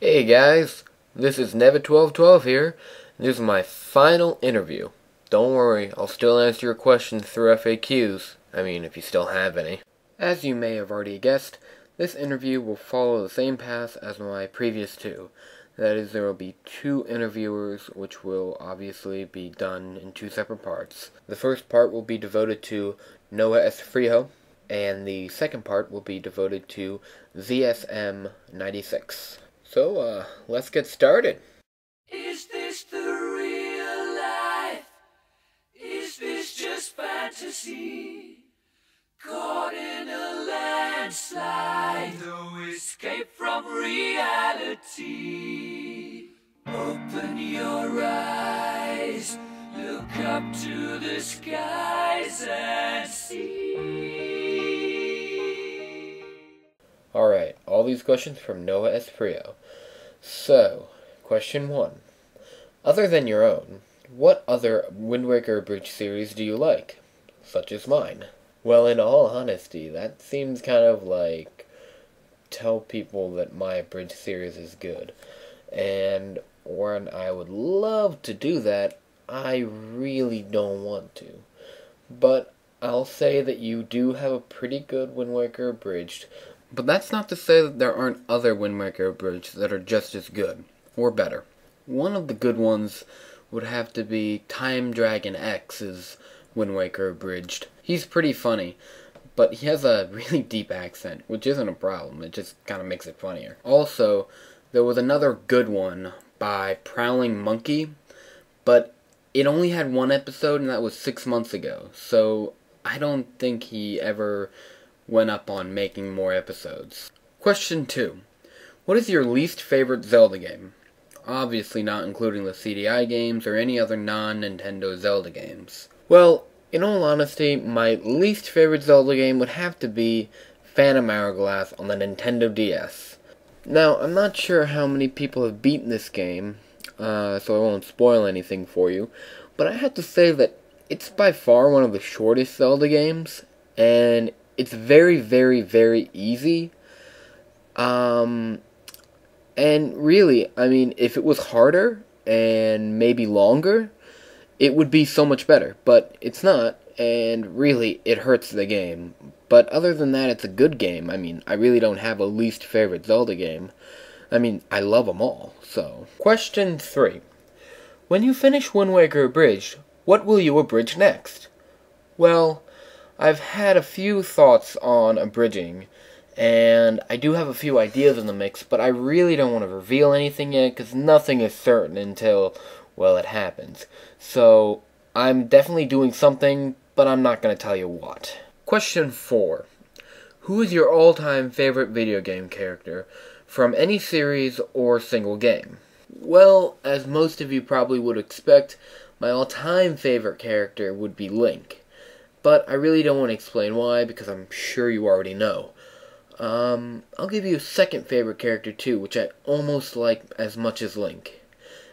Hey guys, this is Nevet1212 here, and this is my final interview. Don't worry, I'll still answer your questions through FAQs, if you still have any. As you may have already guessed, this interview will follow the same path as my previous two. That is, there will be two interviewers, which will obviously be done in two separate parts. The first part will be devoted to NoahesFrio, and the second part will be devoted to ZSM96. So, let's get started. Is this the real life? Is this just fantasy? Caught in a landslide, no escape from reality. Open your eyes, look up to the skies and see. Alright, all these questions from NoahesFrio. So, question 1. Other than your own, what other Wind Waker Abridged series do you like? Such as mine. Well, in all honesty, that seems kind of like tell people that my Abridged series is good. And when I would love to do that, I really don't want to. But I'll say that you do have a pretty good Wind Waker Abridged. But that's not to say that there aren't other Wind Waker Abridged that are just as good, or better. One of the good ones would have to be TimedragonX's Wind Waker Abridged. He's pretty funny, but he has a really deep accent, which isn't a problem, it just kind of makes it funnier. Also, there was another good one by prowlingmonkey, but it only had one episode and that was 6 months ago, so I don't think he ever went up on making more episodes. Question 2. What is your least favorite Zelda game? Obviously not including the CDI games or any other non-Nintendo Zelda games. Well, in all honesty, my least favorite Zelda game would have to be Phantom Hourglass on the Nintendo DS. Now, I'm not sure how many people have beaten this game, so I won't spoil anything for you, but I have to say that it's by far one of the shortest Zelda games, and it's very, very, very easy. And really, if it was harder and maybe longer, it would be so much better. But it's not, and really, it hurts the game. But other than that, it's a good game. I really don't have a least favorite Zelda game. I love them all, so. Question 3. When you finish Wind Waker Abridged, what will you abridge next? Well, I've had a few thoughts on abridging, and I do have a few ideas in the mix, but I really don't want to reveal anything yet, because nothing is certain until, well, it happens. So, I'm definitely doing something, but I'm not going to tell you what. Question 4. Who is your all-time favorite video game character, from any series or single game? Well, as most of you probably would expect, my all-time favorite character would be Link. But I really don't want to explain why, because I'm sure you already know. I'll give you a second favorite character too, which I almost like as much as Link.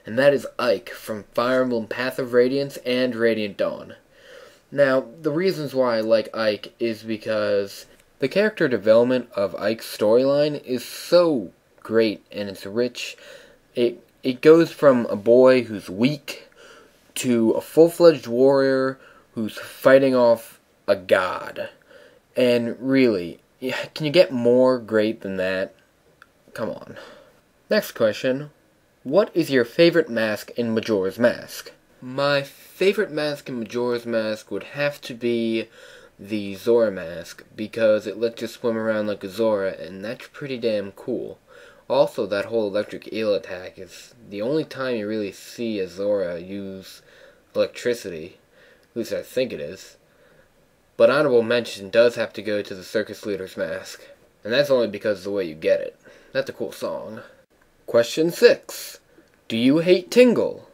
And that is Ike from Fire Emblem Path of Radiance and Radiant Dawn. Now, the reasons why I like Ike is because the character development of Ike's storyline is so great and it's rich. It goes from a boy who's weak to a full-fledged warrior who's fighting off a god. And really, can you get more great than that? Come on. Next question. What is your favorite mask in Majora's Mask? My favorite mask in Majora's Mask would have to be the Zora mask, because it lets you swim around like a Zora, and that's pretty damn cool. Also, that whole electric eel attack is the only time you really see a Zora use electricity. At least I think it is. But honorable mention does have to go to the Circus Leader's mask. And that's only because of the way you get it. That's a cool song. Question 6. Do you hate Tingle?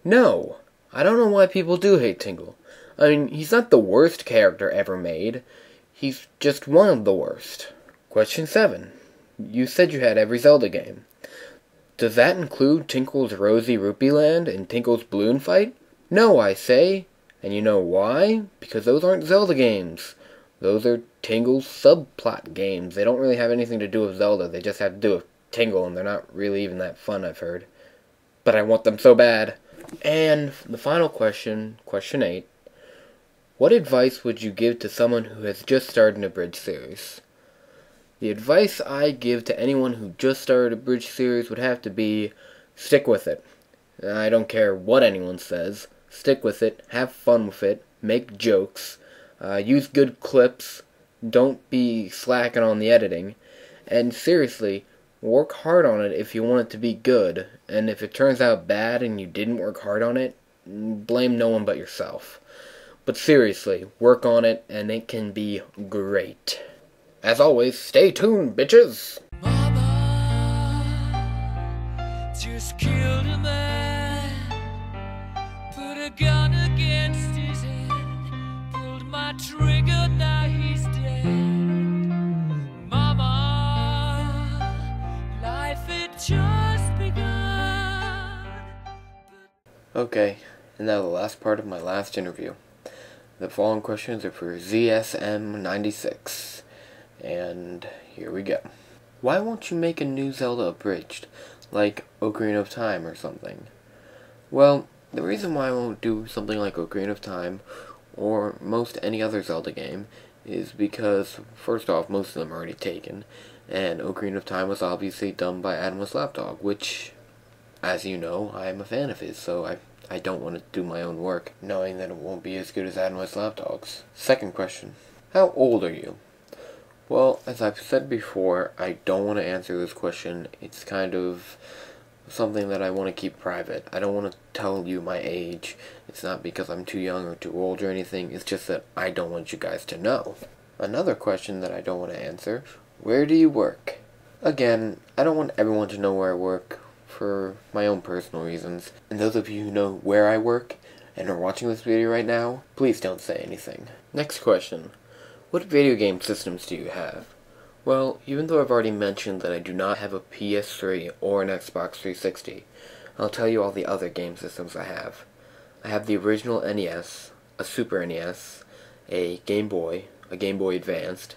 No. I don't know why people do hate Tingle. He's not the worst character ever made. He's just one of the worst. Question 7. You said you had every Zelda game. Does that include Tinkle's Rosy Rupee Land and Tinkle's Balloon Fight? No, I say. And you know why? Because those aren't Zelda games. Those are Tingle's subplot games. They don't really have anything to do with Zelda. They just have to do with Tingle, and they're not really even that fun, I've heard. But I want them so bad. And the final question, question 8. What advice would you give to someone who has just started an abridged series? The advice I give to anyone who just started a bridge series would have to be, stick with it. I don't care what anyone says. Stick with it, have fun with it, make jokes, use good clips, don't be slacking on the editing, and seriously, work hard on it if you want it to be good, and if it turns out bad and you didn't work hard on it, blame no one but yourself. But seriously, work on it, and it can be great. As always, stay tuned, bitches! Mama just killed a man, put a gun against his head, pulled my trigger, now he's dead. Mama, life had just begun. Okay, and now the last part of my last interview. The following questions are for ZSM96. And here we go. Why won't you make a new Zelda abridged, like Ocarina of Time or something? Well, the reason why I won't do something like Ocarina of Time, or most any other Zelda game, is because, first off, most of them are already taken, and Ocarina of Time was obviously done by Adamless Lapdog, which, as you know, I am a fan of his, so I don't want to do my own work, knowing that it won't be as good as Adamless Lapdog's. Second question. How old are you? Well, as I've said before, I don't want to answer this question. It's kind of something that I want to keep private. I don't want to tell you my age. It's not because I'm too young or too old or anything. It's just that I don't want you guys to know. Another question that I don't want to answer. Where do you work? Again, I don't want everyone to know where I work for my own personal reasons. And those of you who know where I work and are watching this video right now, please don't say anything. Next question. What video game systems do you have? Well, even though I've already mentioned that I do not have a PS3 or an Xbox 360, I'll tell you all the other game systems I have. I have the original NES, a Super NES, a Game Boy Advanced,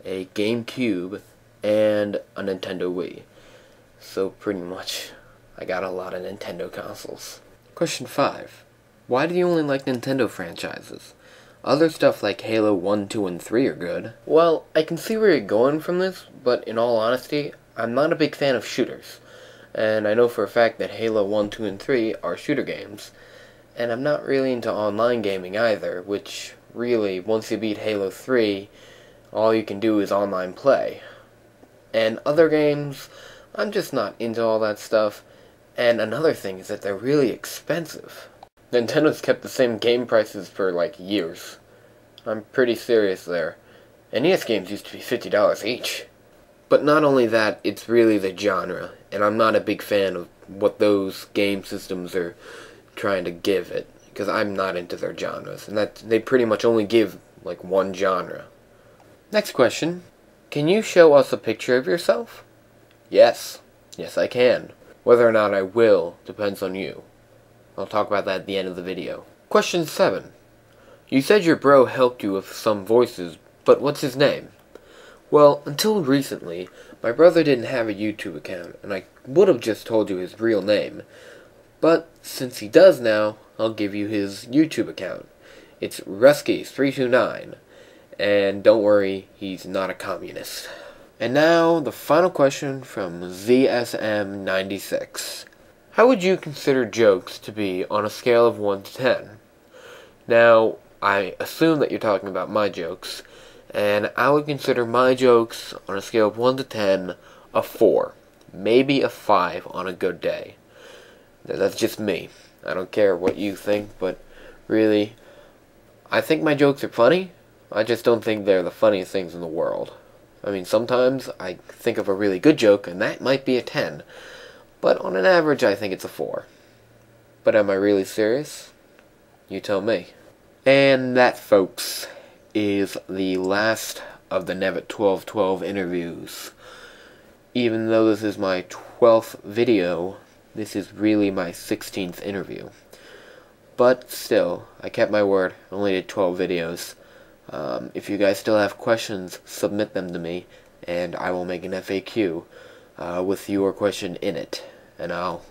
a GameCube, and a Nintendo Wii. So pretty much, I got a lot of Nintendo consoles. Question 5. Why do you only like Nintendo franchises? Other stuff like Halo 1, 2, and 3 are good. Well, I can see where you're going from this, but in all honesty, I'm not a big fan of shooters. And I know for a fact that Halo 1, 2, and 3 are shooter games. And I'm not really into online gaming either, which really, once you beat Halo 3, all you can do is online play. And other games, I'm just not into all that stuff. And another thing is that they're really expensive. Nintendo's kept the same game prices for, like, years. I'm pretty serious there. NES games used to be $50 each. But not only that, it's really the genre, and I'm not a big fan of what those game systems are trying to give it, because I'm not into their genres, and that they pretty much only give, like, one genre. Next question. Can you show us a picture of yourself? Yes. Yes, I can. Whether or not I will depends on you. I'll talk about that at the end of the video. Question 7. You said your bro helped you with some voices, but what's his name? Well, until recently, my brother didn't have a YouTube account, and I would have just told you his real name. But since he does now, I'll give you his YouTube account. It's Rusky329, and don't worry, he's not a communist. And now, the final question from ZSM96. How would you consider jokes to be on a scale of 1 to 10? Now, I assume that you're talking about my jokes, and I would consider my jokes on a scale of 1 to 10 a 4, maybe a 5 on a good day. That's just me. I don't care what you think, but really, I think my jokes are funny. I just don't think they're the funniest things in the world. I mean, sometimes I think of a really good joke, and that might be a 10. But on an average, I think it's a 4. But am I really serious? You tell me. And that, folks, is the last of the Nevet1212 interviews. Even though this is my 12th video, this is really my 16th interview. But still, I kept my word. I only did 12 videos. If you guys still have questions, submit them to me, and I will make an FAQ. with your question in it, and I'll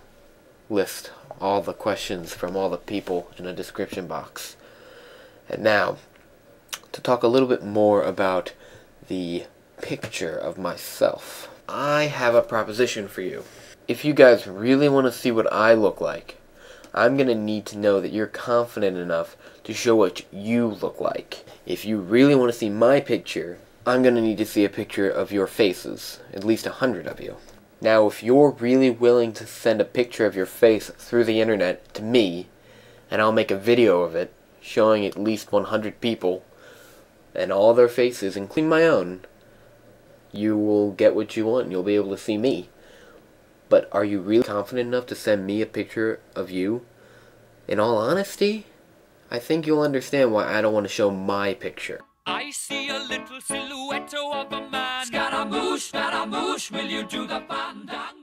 list all the questions from all the people in a description box. And now, to talk a little bit more about the picture of myself, I have a proposition for you. If you guys really want to see what I look like, I'm going to need to know that you're confident enough to show what you look like. If you really want to see my picture, I'm going to need to see a picture of your faces, at least 100 of you. Now, if you're really willing to send a picture of your face through the internet to me, and I'll make a video of it, showing at least 100 people, and all their faces, including my own, you will get what you want, and you'll be able to see me. But are you really confident enough to send me a picture of you? In all honesty, I think you'll understand why I don't want to show my picture. I see a little silhouette of a man. Scaramouche, Scaramouche, will you do the fandango?